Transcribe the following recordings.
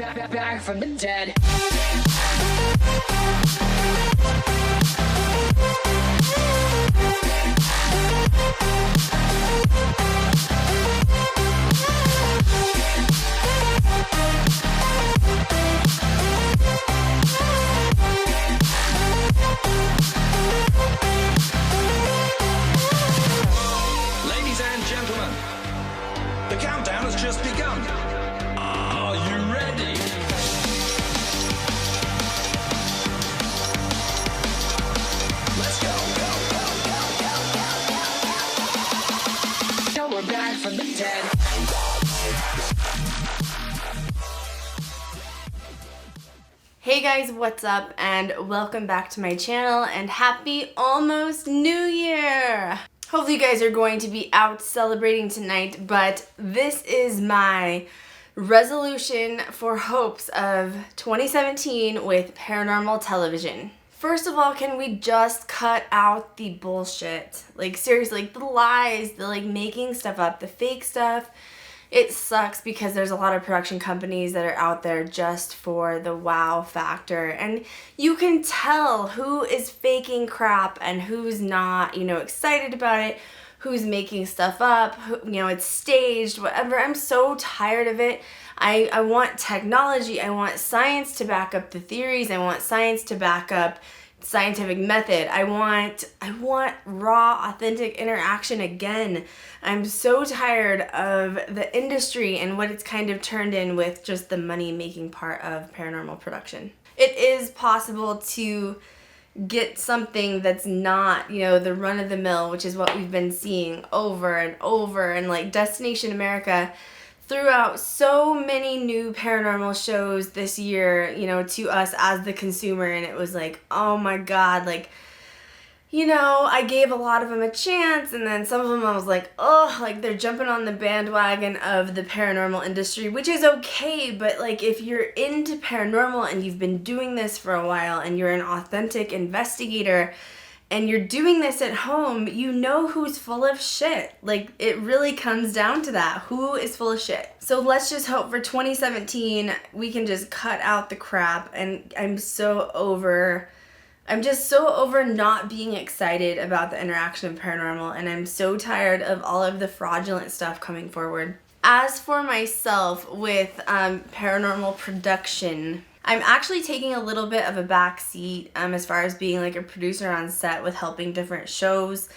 back from the dead. Ladies and gentlemen, the countdown has just begun. Are you ready? Let's go. Now we're back from the dead. Hey guys, what's up, and welcome back to my channel, and happy almost New Year! Hopefully you guys are going to be out celebrating tonight, but this is my resolution for hopes of 2017 with paranormal television. First of all, can we just cut out the bullshit? Like seriously, like the lies, the like making stuff up, the fake stuff. It sucks because there's a lot of production companies that are out there just for the wow factor, and you can tell who is faking crap and who's not, you know, excited about it, who's making stuff up, who, you know, it's staged, whatever. I'm so tired of it. I want technology, I want science to back up the theories, I want science to back up scientific method. I want raw, authentic interaction again. I'm so tired of the industry and what it's kind of turned in with just the money-making part of paranormal production. It is possible to get something that's not, you know, the run-of-the-mill, which is what we've been seeing over and over, and like Destination America threw out so many new paranormal shows this year, you know, to us as the consumer, and it was like, oh my god, like, you know, I gave a lot of them a chance, and then some of them I was like, oh, like they're jumping on the bandwagon of the paranormal industry, which is okay, but like if you're into paranormal and you've been doing this for a while and you're an authentic investigator, and you're doing this at home, you know who's full of shit. Like, it really comes down to that. Who is full of shit? So let's just hope for 2017 we can just cut out the crap. And I'm just so over not being excited about the interaction of paranormal. And I'm so tired of all of the fraudulent stuff coming forward. As for myself with paranormal production, I'm actually taking a little bit of a back seat as far as being like a producer on set with helping different shows.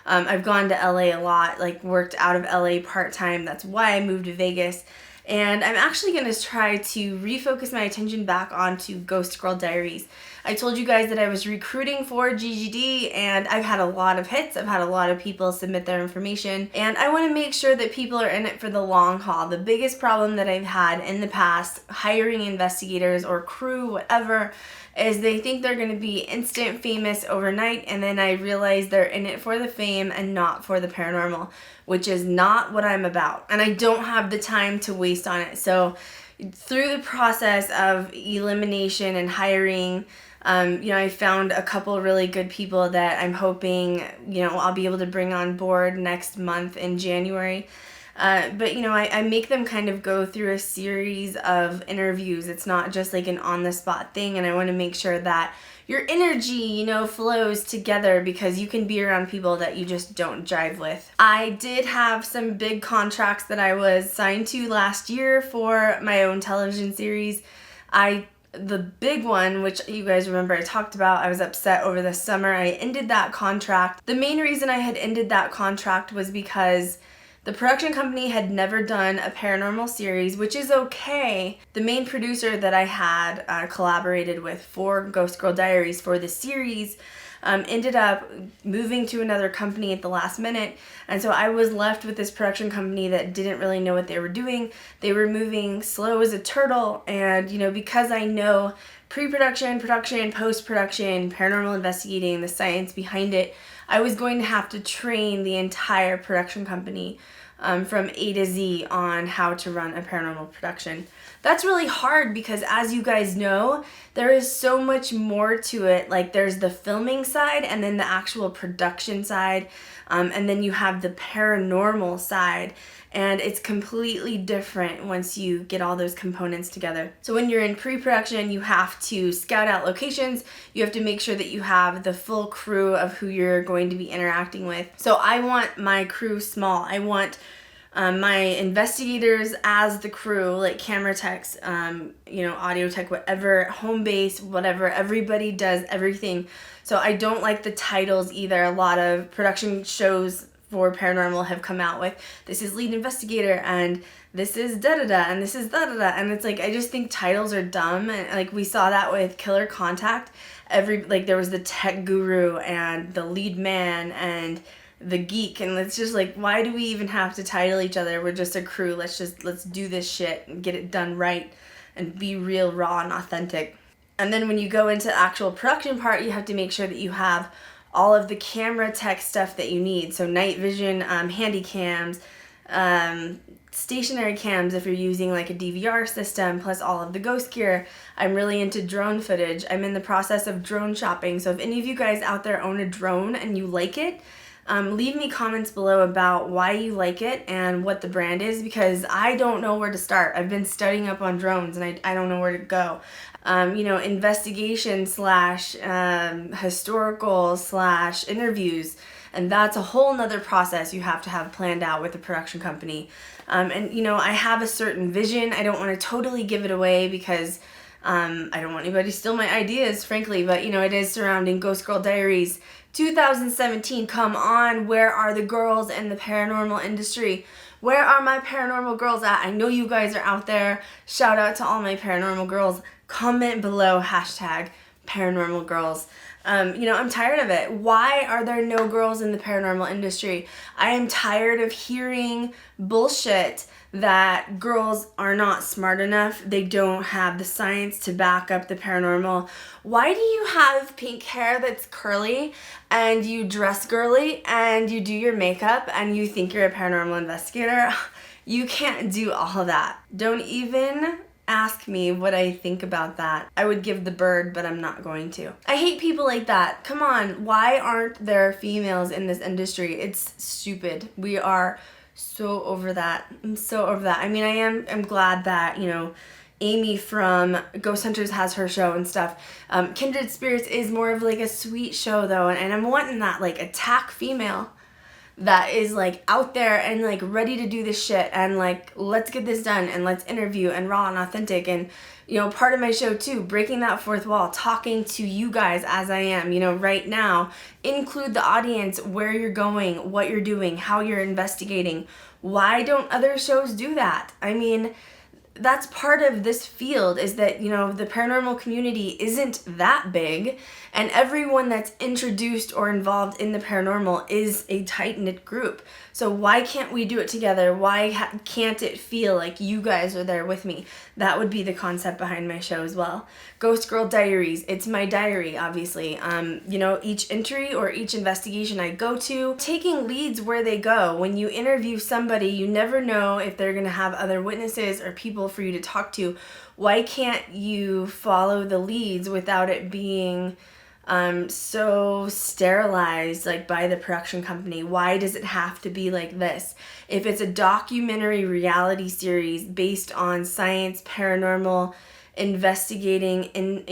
I've gone to LA a lot, like worked out of LA part-time. That's why I moved to Vegas. And I'm actually going to try to refocus my attention back onto Ghost Girl Diaries. I told you guys that I was recruiting for GGD, and I've had a lot of hits. I've had a lot of people submit their information, and I want to make sure that people are in it for the long haul. The biggest problem that I've had in the past hiring investigators or crew, whatever, is they think they're going to be instant famous overnight, and then I realize they're in it for the fame and not for the paranormal, which is not what I'm about. And I don't have the time to waste on it. So through the process of elimination and hiring, you know, I found a couple really good people that I'm hoping, you know, I'll be able to bring on board next month in January. But, you know, I make them kind of go through a series of interviews. It's not just like an on-the-spot thing, and I want to make sure that your energy, you know, flows together, because you can be around people that you just don't jive with. I did have some big contracts that I was signed to last year for my own television series. The big one, which you guys remember I talked about, I was upset over the summer. I ended that contract. The main reason I had ended that contract was because the production company had never done a paranormal series, which is okay. The main producer that I had collaborated with for Ghost Girl Diaries for the series ended up moving to another company at the last minute, and so I was left with this production company that didn't really know what they were doing. They were moving slow as a turtle, and you know, because I know pre-production, production, post-production, paranormal investigating, the science behind it, I was going to have to train the entire production company from A to Z on how to run a paranormal production. That's really hard because, as you guys know, there is so much more to it. Like, there's the filming side and then the actual production side, and then you have the paranormal side. and it's completely different once you get all those components together. So when you're in pre-production, you have to scout out locations. You have to make sure that you have the full crew of who you're going to be interacting with. So I want my crew small. I want my investigators as the crew, like camera techs, audio tech, whatever, home base, whatever. Everybody does everything. So I don't like the titles either. A lot of production shows for paranormal have come out with, this is lead investigator and this is da-da-da and this is da-da-da, and it's like, I just think titles are dumb. And like we saw that with Killer Contact, there was the tech guru and the lead man and the geek, and it's just like, why do we even have to title each other? We're just a crew. Let's do this shit and get it done right and be real, raw, and authentic. And then when you go into the actual production part, you have to make sure that you have all of the camera tech stuff that you need. So night vision, handy cams, stationary cams if you're using like a DVR system, plus all of the ghost gear. I'm really into drone footage. I'm in the process of drone shopping. So if any of you guys out there own a drone and you like it, leave me comments below about why you like it and what the brand is, because I don't know where to start. I've been studying up on drones and I don't know where to go. Investigation / historical / interviews, and that's a whole nother process you have to have planned out with a production company. I have a certain vision. I don't want to totally give it away because I don't want anybody to steal my ideas, frankly, but it is surrounding Ghost Girl Diaries 2017. Come on, where are the girls in the paranormal industry? Where are my paranormal girls at? I know you guys are out there. Shout out to all my paranormal girls. Comment below #paranormal girls. I'm tired of it. Why are there no girls in the paranormal industry? I am tired of hearing bullshit that girls are not smart enough. They don't have the science to back up the paranormal. Why do you have pink hair that's curly and you dress girly and you do your makeup and you think you're a paranormal investigator? You can't do all of that. Don't even ask me what I think about that. I would give the bird, but I'm not going to. I hate people like that. Come on, why aren't there females in this industry? It's stupid. We are so over that. I'm so over that. I mean, I'm glad that, Amy from Ghost Hunters has her show and stuff. Kindred Spirits is more of like a sweet show though, and I'm wanting that like attack female that is like out there and like ready to do this shit and like, let's get this done and let's interview and raw and authentic. And part of my show too, breaking that fourth wall, talking to you guys as I am, right now, include the audience, where you're going, what you're doing, how you're investigating. Why don't other shows do that? I mean, that's part of this field, is that, the paranormal community isn't that big, and everyone that's introduced or involved in the paranormal is a tight-knit group. So why can't we do it together? Why can't it feel like you guys are there with me? That would be the concept behind my show as well. Ghost Girl Diaries, it's my diary, obviously. Each entry or each investigation I go to, taking leads where they go. When you interview somebody, you never know if they're gonna have other witnesses or people for you to talk to. Why can't you follow the leads without it being so sterilized by the production company? Why does it have to be like this? If it's a documentary reality series based on science, paranormal, investigating, and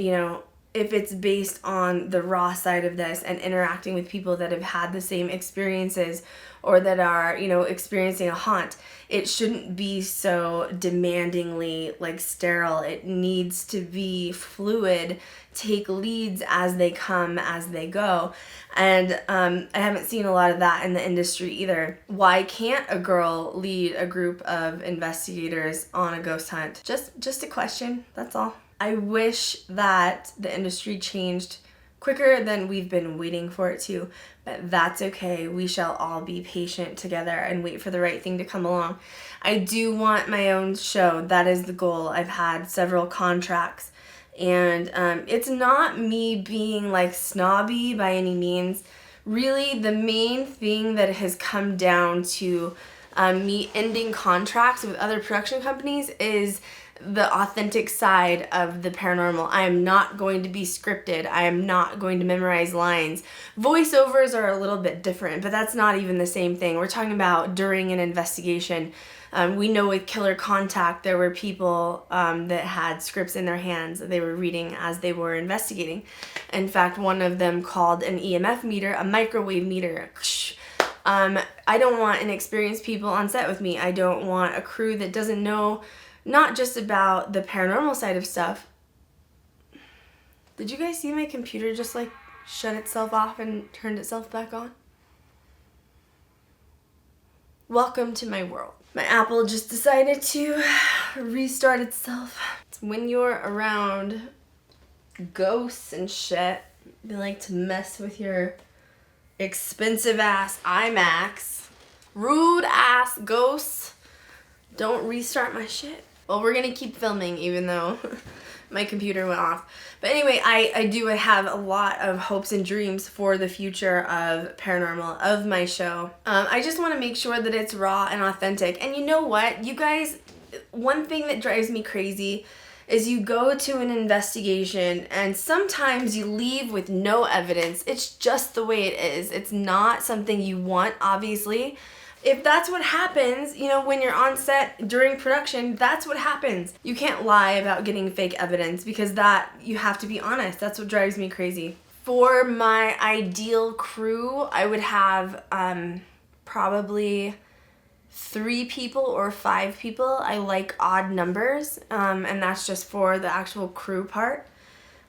if it's based on the raw side of this and interacting with people that have had the same experiences or that are, experiencing a haunt, it shouldn't be so demandingly sterile. It needs to be fluid, take leads as they come, as they go. And I haven't seen a lot of that in the industry either. Why can't a girl lead a group of investigators on a ghost hunt? Just a question, that's all. I wish that the industry changed quicker than we've been waiting for it to, but that's okay. We shall all be patient together and wait for the right thing to come along. I do want my own show. That is the goal. I've had several contracts, and it's not me being snobby by any means. Really, the main thing that has come down to me ending contracts with other production companies is the authentic side of the paranormal. I am not going to be scripted. I am not going to memorize lines. Voiceovers are a little bit different, but that's not even the same thing. We're talking about during an investigation. We know with Killer Contact, there were people that had scripts in their hands that they were reading as they were investigating. In fact, one of them called an EMF meter a microwave meter. I don't want inexperienced people on set with me. I don't want a crew that doesn't know not just about the paranormal side of stuff. Did you guys see my computer just like shut itself off and turned itself back on? Welcome to my world. My Apple just decided to restart itself. It's when you're around ghosts and shit, they like to mess with your expensive ass iMacs. Rude ass ghosts. Don't restart my shit. Well, we're gonna keep filming even though my computer went off. But anyway, I do have a lot of hopes and dreams for the future of Paranormal, of my show. I just want to make sure that it's raw and authentic. And you know what, you guys, one thing that drives me crazy is you go to an investigation and sometimes you leave with no evidence. It's just the way it is. It's not something you want, obviously. If that's what happens, you know, when you're on set during production, that's what happens. You can't lie about getting fake evidence because that, you have to be honest. That's what drives me crazy. For my ideal crew, I would have probably 3 people or 5 people. I like odd numbers, and that's just for the actual crew part.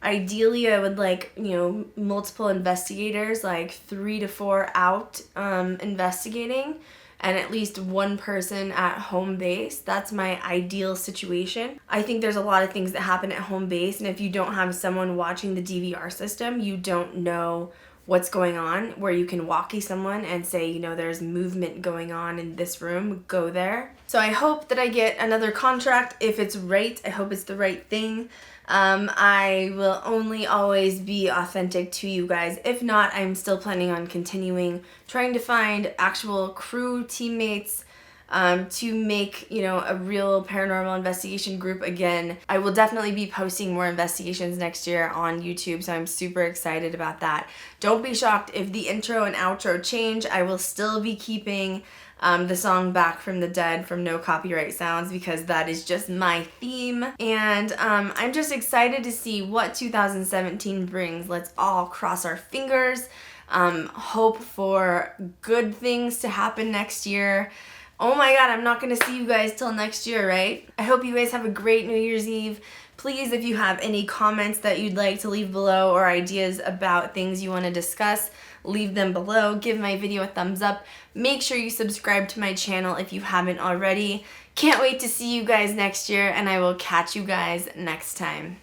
Ideally, I would like, you know, multiple investigators, like 3 to 4 out investigating, and at least 1 person at home base. That's my ideal situation. I think there's a lot of things that happen at home base, and if you don't have someone watching the DVR system, you don't know what's going on, where you can walkie someone and say, you know, there's movement going on in this room, go there. So I hope that I get another contract. If it's right, I hope it's the right thing. I will only always be authentic to you guys. If not, I'm still planning on continuing trying to find actual crew teammates to make, you know, a real paranormal investigation group again. I will definitely be posting more investigations next year on YouTube, so I'm super excited about that. Don't be shocked if the intro and outro change. I will still be keeping the song Back from the Dead from No Copyright Sounds because that is just my theme. And I'm just excited to see what 2017 brings. Let's all cross our fingers, hope for good things to happen next year. Oh my god, I'm not going to see you guys till next year, right? I hope you guys have a great New Year's Eve. Please, if you have any comments that you'd like to leave below or ideas about things you want to discuss, leave them below. Give my video a thumbs up. Make sure you subscribe to my channel if you haven't already. Can't wait to see you guys next year, and I will catch you guys next time.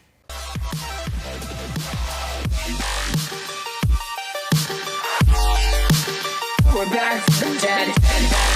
We're back from the dead.